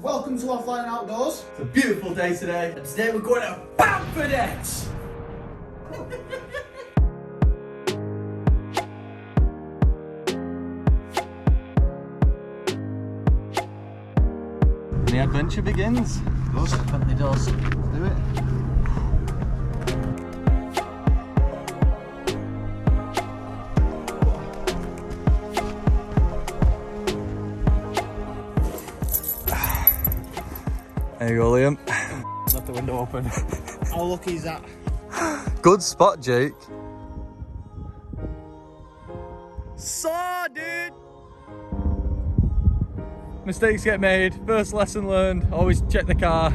Welcome to Offline Outdoors. It's a beautiful day today, and today we're going to Bamford Edge! And the adventure begins. It does. It definitely does. Let's do it. There you go, Liam. Left the window open. How lucky is that? Good spot, Jake. Saw, dude! Mistakes get made. First lesson learned. Always check the car.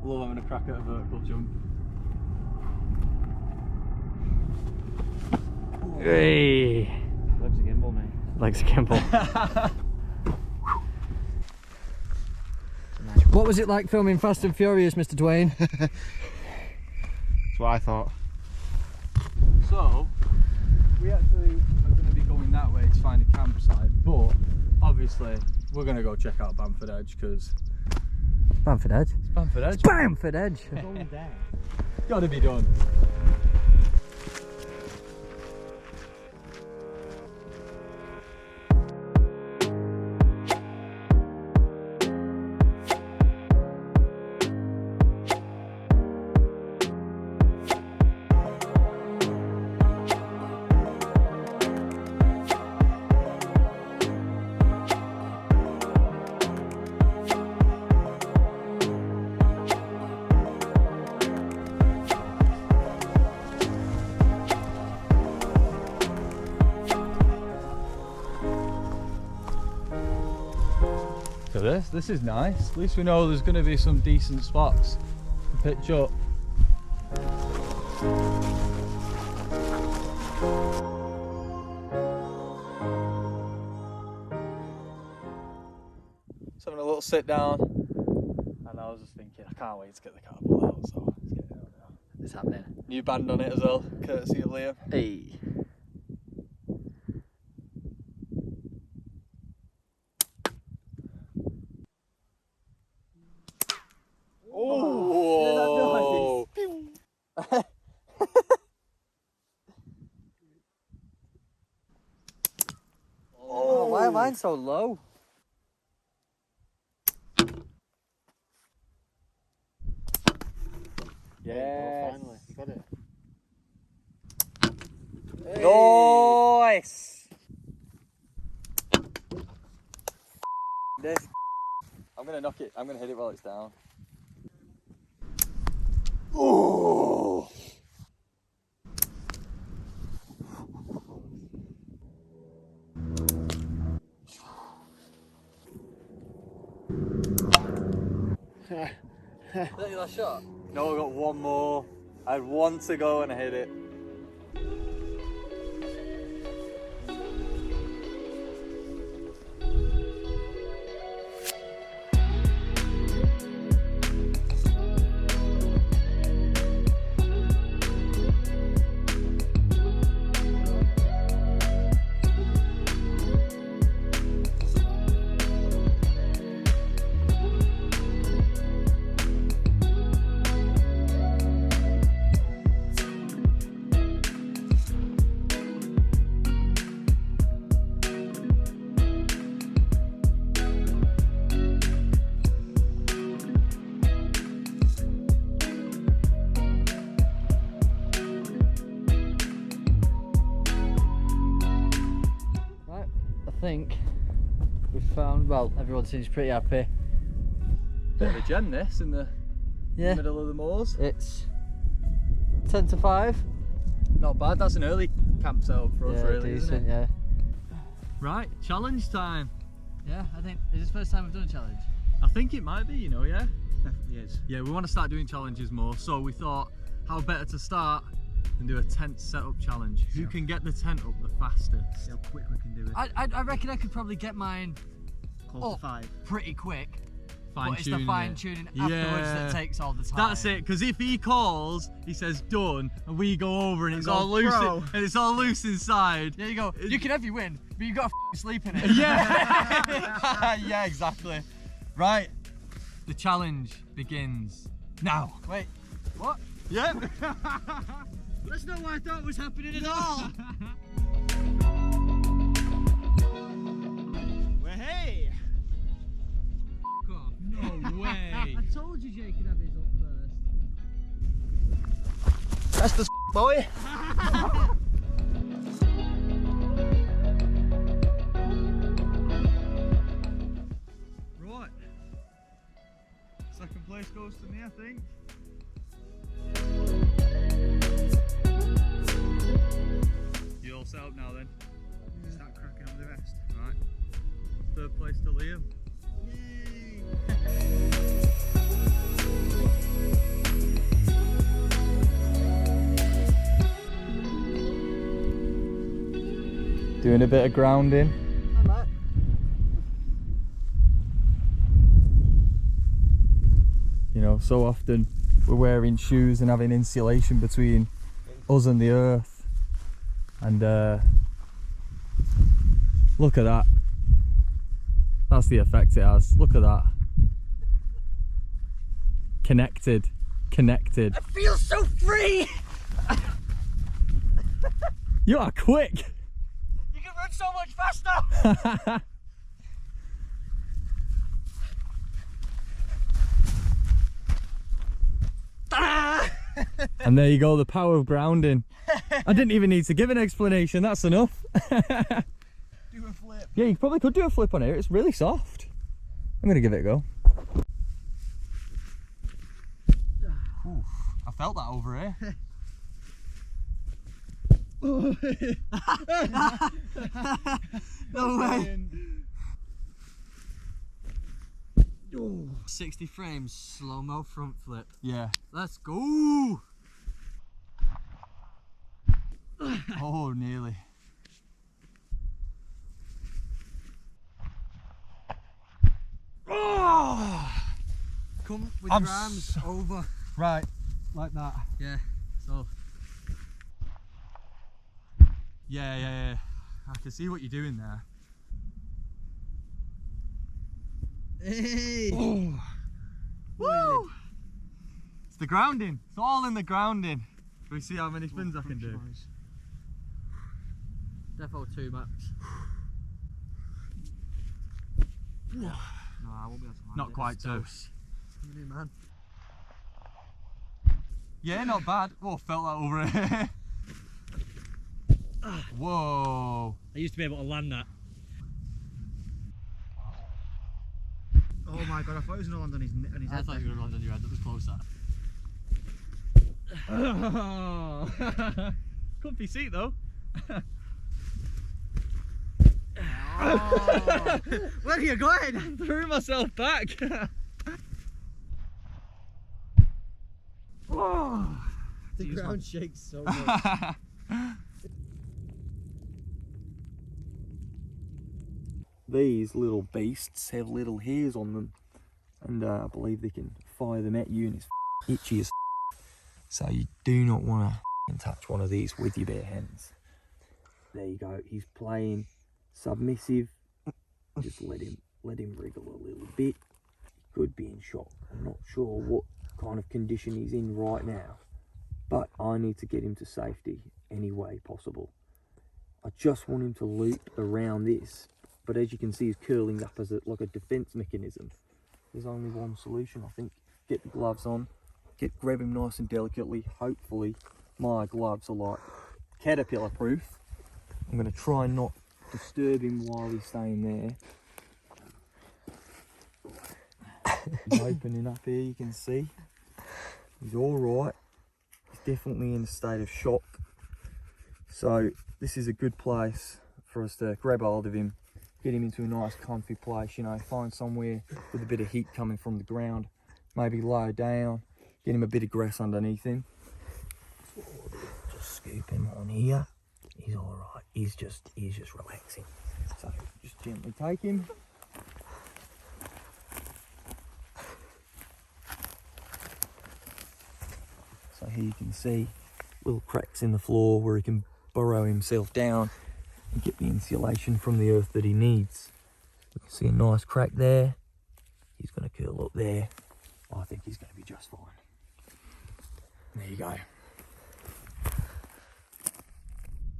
Love having a crack at a vertical jump. Hey! Legs a gimbal, mate. Legs a gimbal. What was it like filming Fast and Furious, Mr. Dwayne? That's what I thought. So, we actually are going to be going that way to find a campsite, but obviously we're going to go check out Bamford Edge because Bamford Edge. it's Bamford Edge. Bamford Edge! Going down. Got to be done. So this is nice. At least we know there's going to be some decent spots to pitch up. Just having a little sit down, and I was just thinking, I can't wait to get the Catapult out, so let's get it out now. It's happening. New band on it as well, courtesy of Liam. Hey! Oh! Oh, why are mine so low? Yes. Finally, you got it. Nice! This. I'm gonna knock it. I'm gonna hit it while it's down. Oh! Is that your last shot? No, I got one more. I had one to go and I hit it. think we found, well, everyone seems pretty happy. Bit of a gem this in the middle of the moors. It's 10 to 5. Not bad, that's an early camp setup for us really, decent, isn't it? Yeah. Right, challenge time. Yeah, I think, is this the first time we've done a challenge? I think it might be, you know, yeah? Definitely is. Yeah, we want to start doing challenges more, so we thought how better to start than do a tent setup challenge. Who can get the tent up the fastest? See how quick we can do it. I reckon I could probably get mine Close to 5. pretty quick. Fine But it's the fine tuning afterwards that takes all the time. That's it, because if he calls, he says done, and we go over and it's all loose and it's all loose inside. There you go. You can have your win, but you got to sleep in it. Yeah. Yeah, exactly. Right. The challenge begins now. Wait, what? Yeah. That's not what I thought was happening at all. Well, hey! No way. I told you Jay could have his up first. That's the boy! Right. Second place goes to me, I think. You all set up now then? Start cracking on the rest. Right. Third place to Liam. Doing a bit of grounding. I might. You know, so often we're wearing shoes and having insulation between us and the earth. And look at that. That's the effect it has. Look at that. Connected. Connected. I feel so free! You are quick! You can run so much faster! And there you go, the power of grounding. I didn't even need to give an explanation, that's enough. Do a flip. Yeah, you probably could do a flip on here, it's really soft. I'm gonna give it a go. Oof, I felt that over here. No way! 60 frames, slow-mo front flip. Yeah. Let's go! Oh, nearly. Oh! Come with I'm your arms over. Right, like that. Yeah, so. Yeah. I can see what you're doing there. Hey! Oh. Woo! It's the grounding. It's all in the grounding. Can we see how many spins I can do? Defo 2 max. No, I won't be able to land Not it. quite It's two. close. You do, man. Yeah, not bad. Oh, felt that over here. Whoa. I used to be able to land that. Oh my god, I thought it was going to land on his I head. thought you were going to land on your head, that was closer. Oh. Comfy seat though. Oh. Where are you going? Threw myself back. Oh. The ground shakes so much. These little beasts have little hairs on them, and I believe they can fire them at you, and it's itchy as so you do not want to touch one of these with your bare hands. There you go, he's playing submissive. Just let him wriggle a little bit. He could be in shock. I'm not sure what kind of condition he's in right now, but I need to get him to safety any way possible. I just want him to loop around this, but as you can see, he's curling up as like a defense mechanism. There's only one solution, I think. Get the gloves on, grab him nice and delicately. Hopefully my gloves are like caterpillar proof. I'm going to try and not disturb him while he's staying there. He's opening up here, you can see. He's alright. He's definitely in a state of shock. So this is a good place for us to grab hold of him, get him into a nice comfy place, you know, find somewhere with a bit of heat coming from the ground, maybe lie down, get him a bit of grass underneath him. Just scoop him on here. He's alright, he's just relaxing. So just gently take him. So here you can see little cracks in the floor where he can burrow himself down and get the insulation from the earth that he needs. You can see a nice crack there. He's going to curl up there. I think he's going to be just fine. There you go.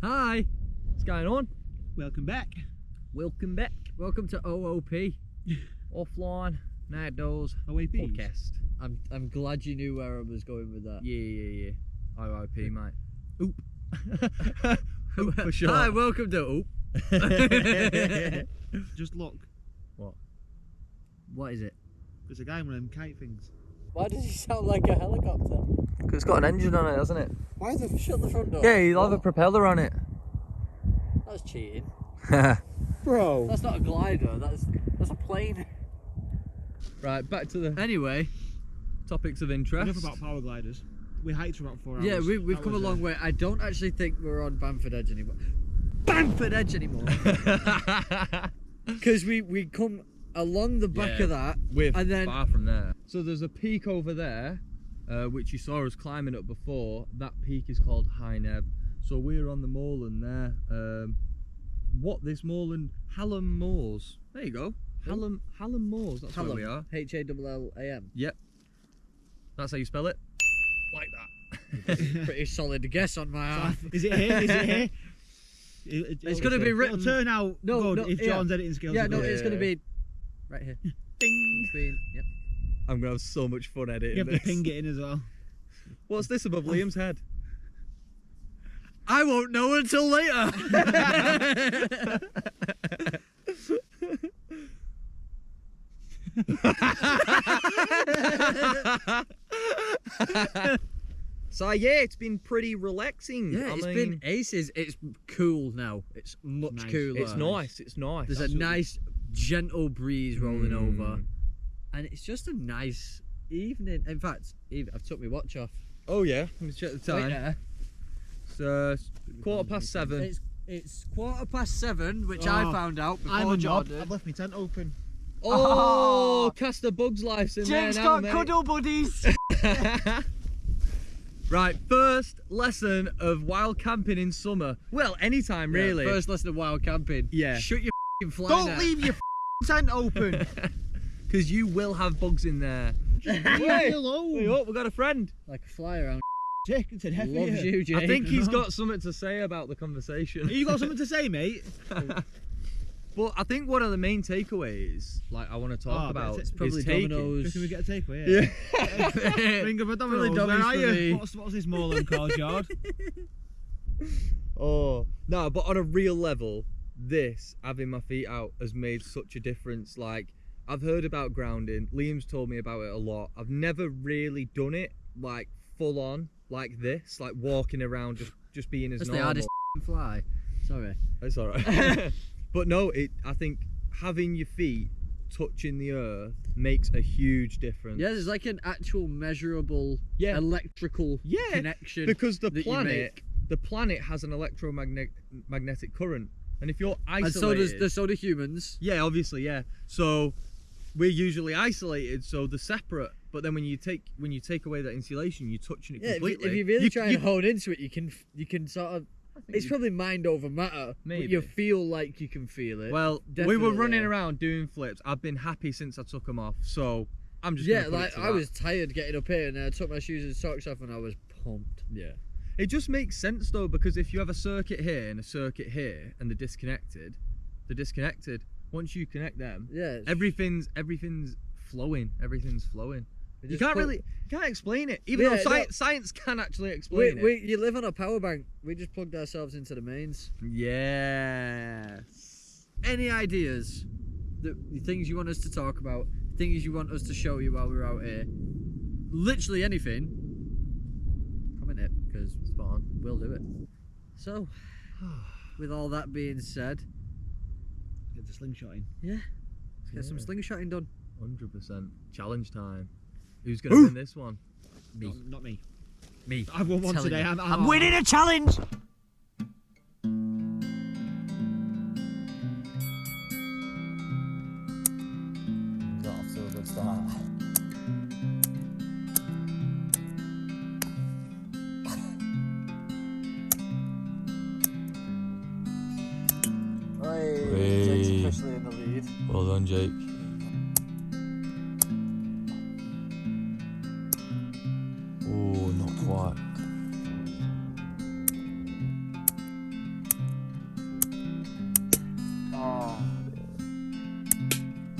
Hi, what's going on? Welcome back. Welcome back. Welcome to OOP. Offline, outdoors OAPs. podcast. I'm glad you knew where I was going with that. Yeah. OOP, mate. Oop. Oop for sure. Hi, welcome to Oop. Just look. What is it? There's a guy with them kite things. Why does he sound like a helicopter? Because it's got an engine on it, hasn't it? Why is it shut the front door? Yeah, he'll have a propeller on it. That's cheating. Bro. That's not a glider, that's a plane. Right, back to the Anyway, topics of interest. Enough about power gliders. We hiked for about 4 hours. yeah, we've come a long way. I don't actually think we're on Bamford Edge anymore. Bamford Edge anymore. Because we come along the back of that, We're and then far from there. So there's a peak over there, which you saw us climbing up before. That peak is called High Neb. So we're on the moorland there. What this moorland? Hallam Moors. There you go. Hallam Moors. That's where we are. Hallam. Yep. That's how you spell it. Like that. Pretty solid guess on my half. Is it here? Is it here? It's going to be written. It'll turn out good if John's editing skills are good. It's going to be right here. Ding! Yep. I'm going to have so much fun editing You have this. to ping it in as well. What's this above Liam's head? I won't know until later. So yeah, it's been pretty relaxing. Yeah, it's been aces. It's cool now. It's much cooler. It's nice. It's nice. There's Absolutely. a nice gentle breeze rolling over, and it's just a nice evening. In fact, I've took my watch off. Oh yeah, let me check the time. Right there. It's 7:15. It's 7:15, which I found out before Jordan. I've left my tent open. Oh, cast a bug's life in Jake's there now, got cuddle buddies. Right, first lesson of wild camping in summer. Well, anytime really. First lesson of wild camping. Yeah. Shut your f***ing fly Don't net. leave your tent open. Because you will have bugs in there. Leave me alone. Hey, oh, we got a friend. Like a fly around. Jake, it's a heavy. Loves you, Jake. I think he's got something to say about the conversation. You got something to say, mate? But I think one of the main takeaways, like I want to talk about, it's probably is taking. Domino's. Can we get a takeaway? Yeah. Ring of a Domino's. Where are you? What's this moorland called, George? Oh no, but on a real level, this having my feet out has made such a difference. Like I've heard about grounding. Liam's told me about it a lot. I've never really done it like full on like this, like walking around just being as That's normal. the hardest fly. Sorry. It's alright. But no, I think having your feet touching the earth makes a huge difference. Yeah, there's like an actual measurable electrical connection. Because the planet has an electromagnetic current, and if you're isolated, and so do humans. Yeah, obviously, yeah. So we're usually isolated, so they're separate. But then when you take away that insulation, you're touching it completely. If you really try and hone into it, you can sort of. It's probably mind over matter, Maybe. but you feel like you can feel it. Well, Definitely, we were running around doing flips. I've been happy since I took them off, so I'm just gonna put it to I that. was tired getting up here, and I took my shoes and socks off, and I was pumped. Yeah, it just makes sense though, because if you have a circuit here and a circuit here, and they're disconnected. Once you connect them, everything's flowing. Everything's flowing. You can't explain it, even though science can actually explain it. You live on a power bank. We just plugged ourselves into the mains. Yes. Any ideas? The things you want us to talk about? things you want us to show you while we're out here, literally anything, comment it, because spot on, we'll do it. So, with all that being said, get the slingshotting. Yeah, let's get some slingshotting done. 100%. Challenge time. Who's going to win this one? Me. Not me. Me. I won one today. I'm winning a challenge! Got off to a good start. Jake's officially in the lead. Well done, Jake. Oh, not quite. Oh.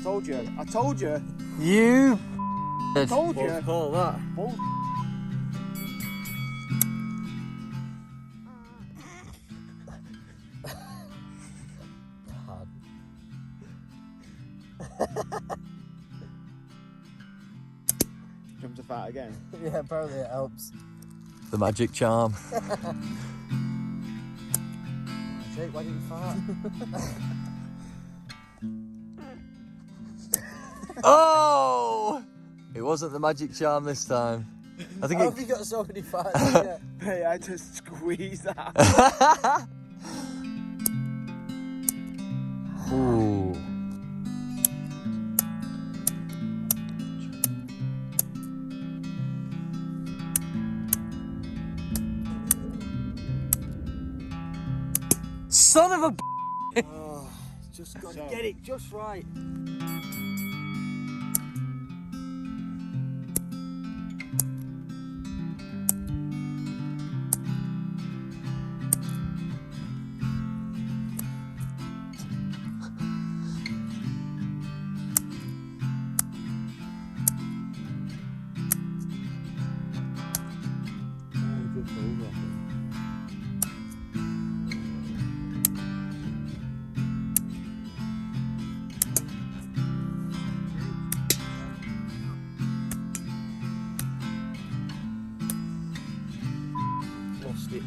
Told you. I told you. You. I told you. What call that? Bull. Jump to fart again. Yeah, apparently it helps. The magic charm. Jake, why didn't you fart? Oh! It wasn't the magic charm this time. I think How have you got so many farts? Yeah. Hey, I just squeezed that. Ooh. Son of a Oh, just got to get it just right. Lost it.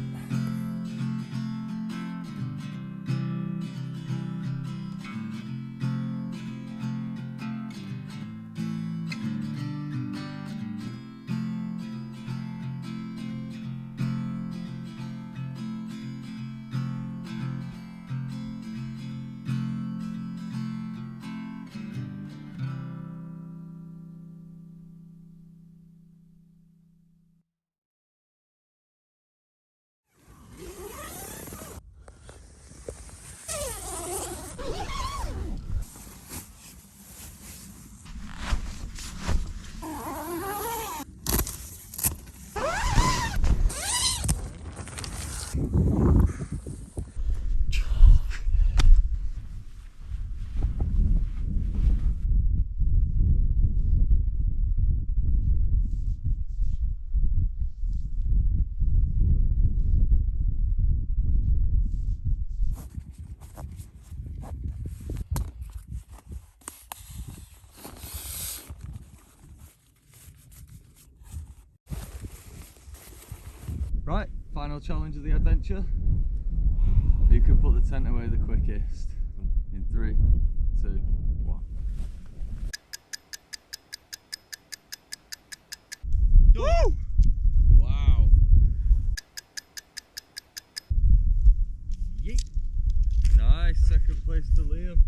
Right, final challenge of the adventure. Who can put the tent away the quickest? In 3, 2, 1. Woo! Wow. Yeet. Nice, second place to Liam.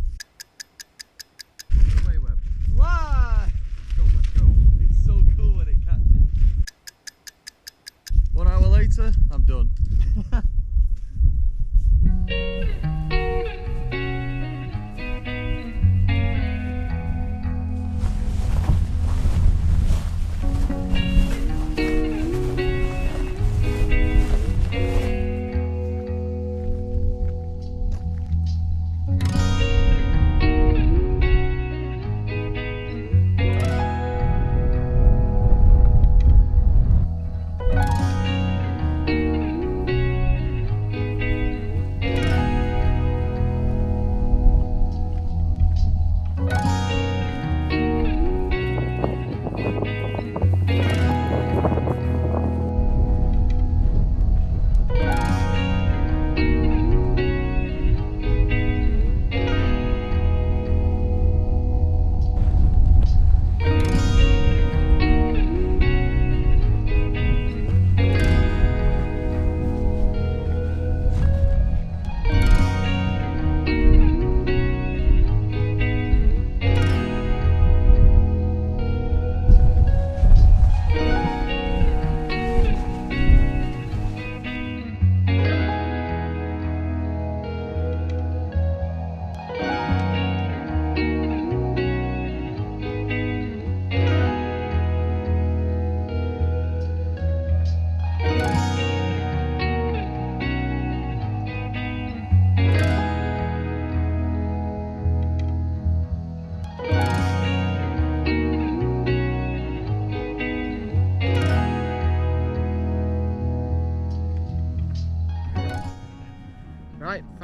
Put away, Web. Fly! Let's go. It's so cool when it catches. 1 hour later, I'm done.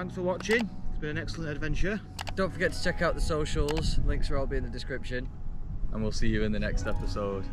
thanks for watching. It's been an excellent adventure. Don't forget to check out the socials. Links will all be in the description. And we'll see you in the next episode.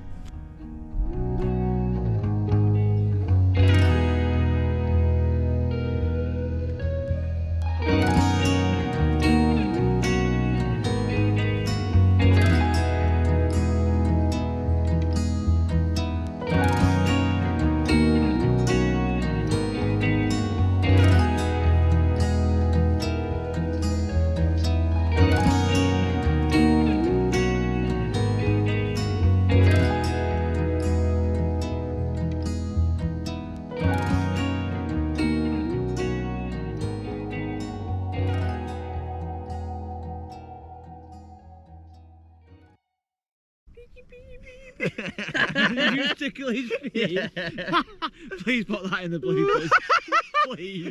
Did you tickle his feet? Please put that in the bloopers. Please.